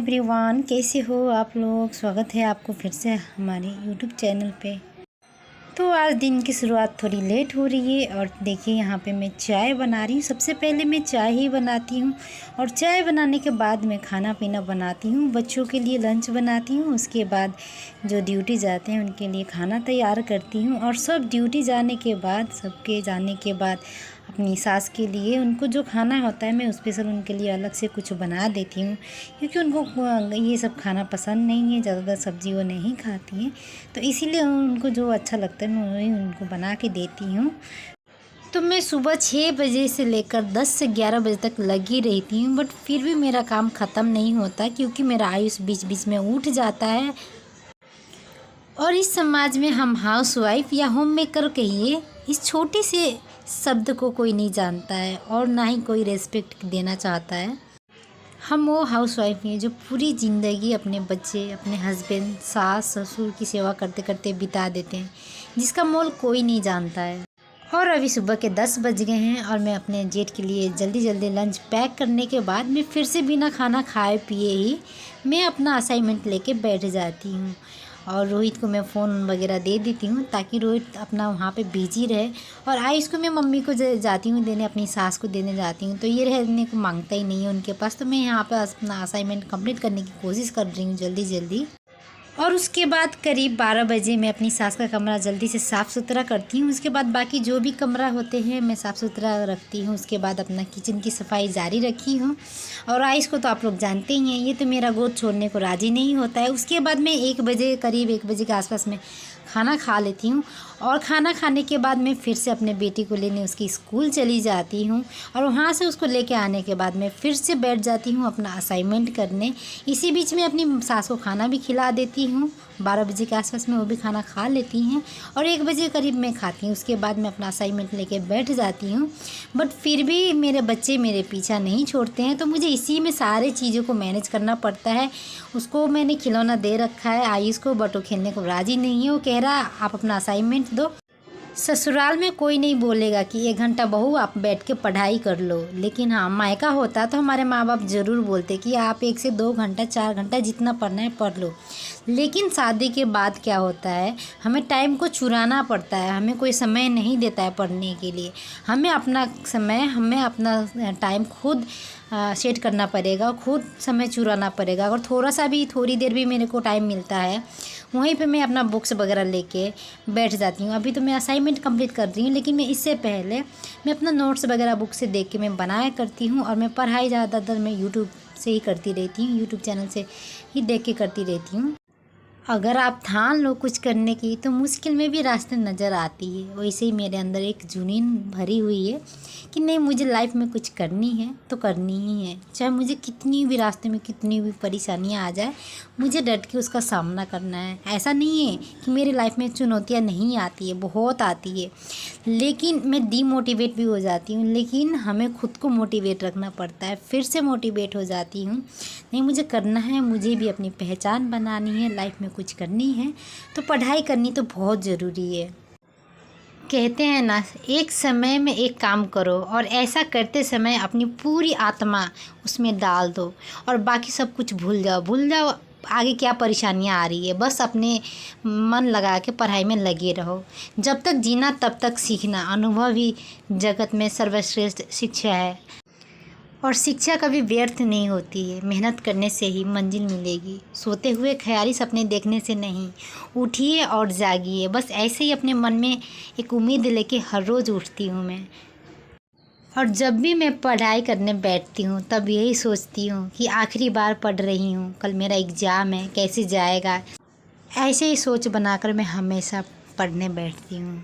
Everyone, कैसे हो आप लोग। स्वागत है आपको फिर से हमारे यूट्यूब चैनल पे। तो आज दिन की शुरुआत थोड़ी लेट हो रही है और देखिए यहाँ पे मैं चाय बना रही हूँ। सबसे पहले मैं चाय ही बनाती हूँ और चाय बनाने के बाद मैं खाना पीना बनाती हूँ। बच्चों के लिए लंच बनाती हूँ, उसके बाद जो ड्यूटी जाते हैं उनके लिए खाना तैयार करती हूँ और सब ड्यूटी जाने के बाद, सबके जाने के बाद अपनी सास के लिए उनको जो खाना होता है मैं स्पेशल उनके लिए अलग से कुछ बना देती हूँ, क्योंकि उनको ये सब खाना पसंद नहीं है। ज़्यादातर सब्ज़ी वो नहीं खाती हैं, तो इसीलिए उनको जो अच्छा लगता है मैं वही उनको बना के देती हूँ। तो मैं सुबह 6 बजे से लेकर 10 से 11 बजे तक लगी रहती हूँ, बट फिर भी मेरा काम ख़त्म नहीं होता, क्योंकि मेरा आयुष बीच बीच में उठ जाता है। और इस समाज में हम हाउसवाइफ या होम मेकर कहिए, इस छोटे से शब्द को कोई नहीं जानता है और ना ही कोई रेस्पेक्ट देना चाहता है। हम वो हाउसवाइफ हैं जो पूरी ज़िंदगी अपने बच्चे, अपने हस्बैंड, सास ससुर की सेवा करते करते बिता देते हैं, जिसका मोल कोई नहीं जानता है। और अभी सुबह के 10 बज गए हैं और मैं अपने जेठ के लिए जल्दी जल्दी लंच पैक करने के बाद मैं फिर से बिना खाना खाए पिए ही मैं अपना असाइनमेंट लेके बैठ जाती हूँ। और रोहित को मैं फ़ोन वगैरह दे देती हूँ ताकि रोहित अपना वहाँ पे बिजी रहे। और आयुष को मैं मम्मी को जाती हूँ देने, अपनी सास को देने जाती हूँ, तो ये रहने को मांगता ही नहीं है उनके पास। तो मैं यहाँ पे अपना असाइनमेंट कंप्लीट करने की कोशिश कर रही हूँ जल्दी जल्दी। और उसके बाद करीब 12 बजे मैं अपनी सास का कमरा जल्दी से साफ़ सुथरा करती हूँ। उसके बाद बाकी जो भी कमरा होते हैं मैं साफ़ सुथरा रखती हूँ। उसके बाद अपना किचन की सफाई जारी रखी हूँ। और आयुष को तो आप लोग जानते ही हैं, ये तो मेरा गोद छोड़ने को राज़ी नहीं होता है। उसके बाद मैं 1 बजे, करीब 1 बजे के आसपास में खाना खा लेती हूँ। और खाना खाने के बाद मैं फिर से अपने बेटी को लेने उसकी स्कूल चली जाती हूँ। और वहाँ से उसको लेके आने के बाद मैं फिर से बैठ जाती हूँ अपना असाइनमेंट करने। इसी बीच में अपनी सास को खाना भी खिला देती हूँ। 12 बजे के आसपास में वो भी खाना खा लेती हैं और 1 बजे करीब मैं खाती हूँ। उसके बाद मैं अपना असाइनमेंट लेके बैठ जाती हूँ। बट फिर भी मेरे बच्चे मेरे पीछा नहीं छोड़ते हैं, तो मुझे इसी में सारे चीज़ों को मैनेज करना पड़ता है। उसको मैंने खिलौना दे रखा है आयुष को, बट वो खेलने को राज़ी नहीं है। वो कह रहा आप अपना असाइनमेंट दो। ससुराल में कोई नहीं बोलेगा कि 1 घंटा बहू आप बैठ के पढ़ाई कर लो, लेकिन हाँ मायका होता तो हमारे माँ बाप ज़रूर बोलते कि आप 1 से 2 घंटा 4 घंटा जितना पढ़ना है पढ़ लो। लेकिन शादी के बाद क्या होता है, हमें टाइम को चुराना पड़ता है। हमें कोई समय नहीं देता है पढ़ने के लिए। हमें अपना समय, हमें अपना टाइम खुद सेट करना पड़ेगा, खुद समय चुराना पड़ेगा। अगर थोड़ा सा भी, थोड़ी देर भी मेरे को टाइम मिलता है, वहीं पे मैं अपना बुक्स वगैरह लेके बैठ जाती हूँ। अभी तो मैं असाइनमेंट कंप्लीट कर रही हूँ, लेकिन मैं इससे पहले मैं अपना नोट्स वगैरह बुक से देख के मैं बनाया करती हूँ। और मैं पढ़ाई ज़्यादातर मैं यूट्यूब से ही करती रहती हूँ, यूट्यूब चैनल से ही देख के करती रहती हूँ। अगर आप ठान लो कुछ करने की तो मुश्किल में भी रास्ते नज़र आती है। वैसे ही मेरे अंदर एक जुनून भरी हुई है कि नहीं, मुझे लाइफ में कुछ करनी है तो करनी ही है। चाहे मुझे कितनी भी रास्ते में कितनी भी परेशानियां आ जाए, मुझे डट के उसका सामना करना है। ऐसा नहीं है कि मेरी लाइफ में चुनौतियां नहीं आती है, बहुत आती है, लेकिन मैं डीमोटिवेट भी हो जाती हूँ। लेकिन हमें खुद को मोटिवेट रखना पड़ता है। फिर से मोटिवेट हो जाती हूँ, नहीं मुझे करना है, मुझे भी अपनी पहचान बनानी है, लाइफ में कुछ करनी है, तो पढ़ाई करनी तो बहुत ज़रूरी है। कहते हैं ना, एक समय में एक काम करो और ऐसा करते समय अपनी पूरी आत्मा उसमें डाल दो और बाकी सब कुछ भूल जाओ। भूल जाओ आगे क्या परेशानियां आ रही है, बस अपने मन लगा के पढ़ाई में लगे रहो। जब तक जीना तब तक सीखना। अनुभव ही जगत में सर्वश्रेष्ठ शिक्षा है और शिक्षा कभी व्यर्थ नहीं होती है। मेहनत करने से ही मंजिल मिलेगी। सोते हुए ख्याली सपने देखने से नहीं, उठिए और जागिए। बस ऐसे ही अपने मन में एक उम्मीद लेके हर रोज़ उठती हूँ मैं। और जब भी मैं पढ़ाई करने बैठती हूँ तब यही सोचती हूँ कि आखिरी बार पढ़ रही हूँ, कल मेरा एग्ज़ाम है, कैसे जाएगा। ऐसे ही सोच बनाकर मैं हमेशा पढ़ने बैठती हूँ।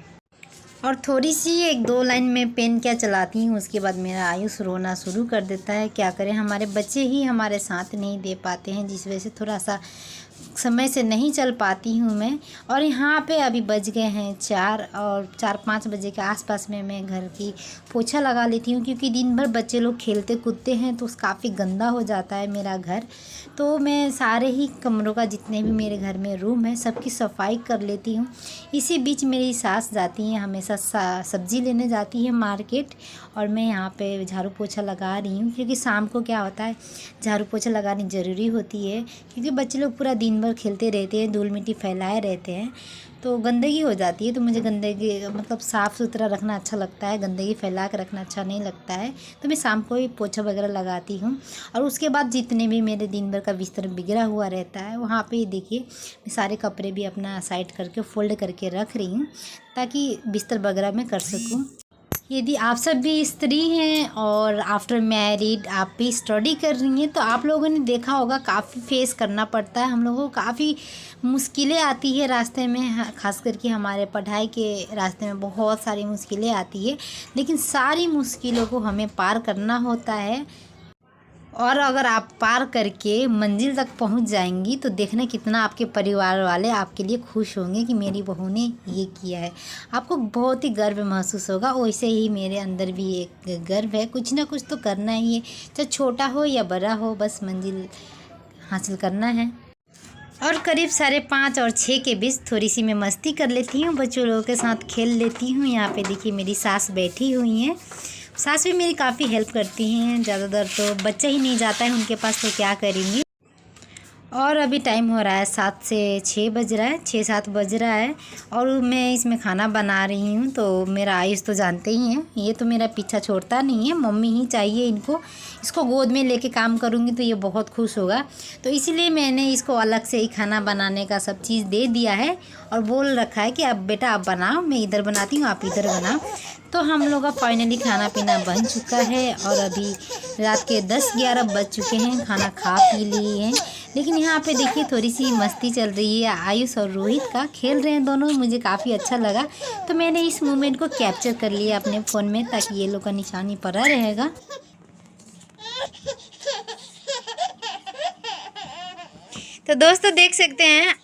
और थोड़ी सी 1-2 लाइन में पेन क्या चलाती हूँ, उसके बाद मेरा आयुष रोना शुरू कर देता है। क्या करें, हमारे बच्चे ही हमारे साथ नहीं दे पाते हैं, जिस वजह से थोड़ा सा समय से नहीं चल पाती हूँ मैं। और यहाँ पे अभी बज गए हैं 4 और 4-5 बजे के आसपास में मैं घर की पोछा लगा लेती हूँ, क्योंकि दिन भर बच्चे लोग खेलते कूदते हैं तो काफ़ी गंदा हो जाता है मेरा घर। तो मैं सारे ही कमरों का, जितने भी मेरे घर में रूम है, सबकी सफाई कर लेती हूँ। इसी बीच मेरी सास जाती हैं हमेशा हमेशा सब्ज़ी लेने जाती है मार्केट, और मैं यहाँ पे झाड़ू पोछा लगा रही हूँ, क्योंकि शाम को क्या होता है झाड़ू पोछा लगानी ज़रूरी होती है, क्योंकि बच्चे लोग पूरा दिन भर खेलते रहते हैं, धूल मिट्टी फैलाए रहते हैं, तो गंदगी हो जाती है। तो मुझे गंदगी मतलब साफ़ सुथरा रखना अच्छा लगता है, गंदगी फैला कर रखना अच्छा नहीं लगता है। तो मैं शाम को ही पोछा वगैरह लगाती हूँ, और उसके बाद जितने भी मेरे दिन भर का बिस्तर बिगड़ा हुआ रहता है वहाँ पे देखिए मैं सारे कपड़े भी अपना साइड करके फ़ोल्ड करके रख रही हूँ, ताकि बिस्तर वगैरह मैं कर सकूँ। यदि आप सब भी स्त्री हैं और आफ्टर मैरिड आप भी स्टडी कर रही हैं, तो आप लोगों ने देखा होगा काफ़ी फेस करना पड़ता है हम लोगों को, काफ़ी मुश्किलें आती है रास्ते में, ख़ास करके हमारे पढ़ाई के रास्ते में बहुत सारी मुश्किलें आती है, लेकिन सारी मुश्किलों को हमें पार करना होता है। और अगर आप पार करके मंजिल तक पहुंच जाएंगी तो देखना कितना आपके परिवार वाले आपके लिए खुश होंगे कि मेरी बहू ने ये किया है। आपको बहुत ही गर्व महसूस होगा। वैसे ही मेरे अंदर भी एक गर्व है, कुछ ना कुछ तो करना ही है, चाहे छोटा हो या बड़ा हो, बस मंजिल हासिल करना है। और करीब 5:30 और 6 के बीच थोड़ी सी मैं मस्ती कर लेती हूँ, बच्चों लोगों के साथ खेल लेती हूँ। यहाँ पे देखिए मेरी सास बैठी हुई हैं, सास भी मेरी काफ़ी हेल्प करती हैं। ज़्यादातर तो बच्चा ही नहीं जाता है उनके पास, तो क्या करेंगी। और अभी टाइम हो रहा है 7 से 6 बज रहा है, 6-7 बज रहा है, और मैं इसमें खाना बना रही हूँ। तो मेरा आयुष तो जानते ही हैं, ये तो मेरा पीछा छोड़ता नहीं है, मम्मी ही चाहिए इनको। इसको गोद में लेके काम करूँगी तो ये बहुत खुश होगा, तो इसीलिए मैंने इसको अलग से ही खाना बनाने का सब चीज़ दे दिया है, और बोल रखा है कि अब बेटा आप बनाओ, मैं इधर बनाती हूँ आप इधर बनाओ। तो हम लोग का फाइनली खाना पीना बन चुका है, और अभी रात के 10-11 बज चुके हैं, खाना खा पी लिए हैं। लेकिन यहाँ पे देखिए थोड़ी सी मस्ती चल रही है, आयुष और रोहित का खेल रहे हैं दोनों, मुझे काफ़ी अच्छा लगा। तो मैंने इस मोमेंट को कैप्चर कर लिया अपने फ़ोन में, ताकि ये लोग का निशानी पड़ा रहेगा। तो दोस्तों देख सकते हैं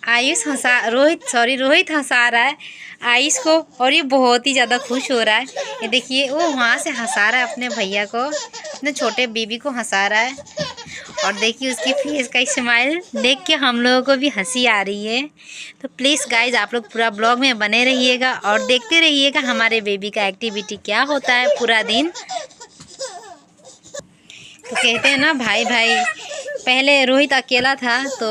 रोहित हंसा रहा है आयुष को, और ये बहुत ही ज़्यादा खुश हो रहा है। ये देखिए वो वहाँ से हंसा रहा है अपने भैया को, अपने छोटे बेबी को हंसा रहा है, और देखिए उसकी फेस का स्माइल देख के हम लोगों को भी हंसी आ रही है। तो प्लीज़ गाइज आप लोग पूरा ब्लॉग में बने रहिएगा और देखते रहिएगा हमारे बेबी का एक्टिविटी क्या होता है पूरा दिन। तो कहते हैं ना भाई भाई, पहले रोहित अकेला था तो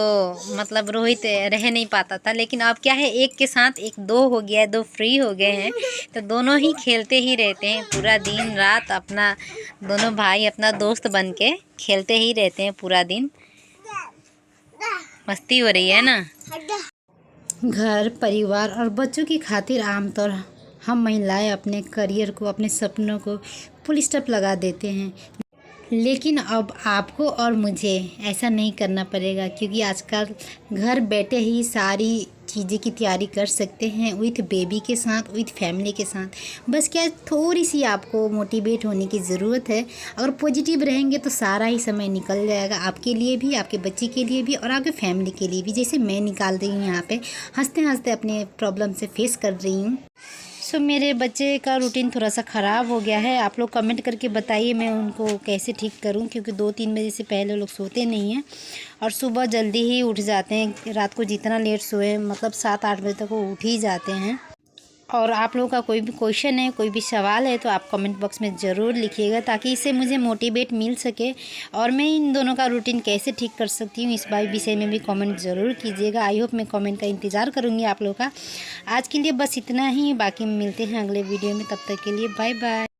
मतलब रोहित रह नहीं पाता था, लेकिन अब क्या है एक के साथ एक दो हो गया है, 2 फ्री हो गए हैं, तो दोनों ही खेलते ही रहते हैं पूरा दिन रात। अपना दोनों भाई अपना दोस्त बन के खेलते ही रहते हैं पूरा दिन। मस्ती हो रही है ना। घर परिवार और बच्चों की खातिर आमतौर हम महिलाएं अपने करियर को, अपने सपनों को फुल स्टॉप लगा देते हैं, लेकिन अब आपको और मुझे ऐसा नहीं करना पड़ेगा, क्योंकि आजकल घर बैठे ही सारी चीज़ें की तैयारी कर सकते हैं विथ बेबी के साथ, विथ फैमिली के साथ। बस क्या थोड़ी सी आपको मोटिवेट होने की ज़रूरत है। अगर पॉजिटिव रहेंगे तो सारा ही समय निकल जाएगा, आपके लिए भी, आपके बच्चे के लिए भी, और आपके फैमिली के लिए भी। जैसे मैं निकाल रही हूँ यहाँ पे हंसते हंसते अपने प्रॉब्लम से फेस कर रही हूँ। सो मेरे बच्चे का रूटीन थोड़ा सा ख़राब हो गया है, आप लोग कमेंट करके बताइए मैं उनको कैसे ठीक करूं, क्योंकि 2-3 बजे से पहले लोग सोते नहीं हैं और सुबह जल्दी ही उठ जाते हैं। रात को जितना लेट सोए मतलब 7-8 बजे तक वो उठ ही जाते हैं। और आप लोगों का कोई भी क्वेश्चन है, कोई भी सवाल है, तो आप कमेंट बॉक्स में ज़रूर लिखिएगा, ताकि इससे मुझे मोटिवेट मिल सके और मैं इन दोनों का रूटीन कैसे ठीक कर सकती हूँ इस विषय में भी कमेंट ज़रूर कीजिएगा। आई होप मैं कमेंट का इंतज़ार करूँगी आप लोगों का। आज के लिए बस इतना ही, बाकी मिलते हैं अगले वीडियो में, तब तक के लिए बाय बाय।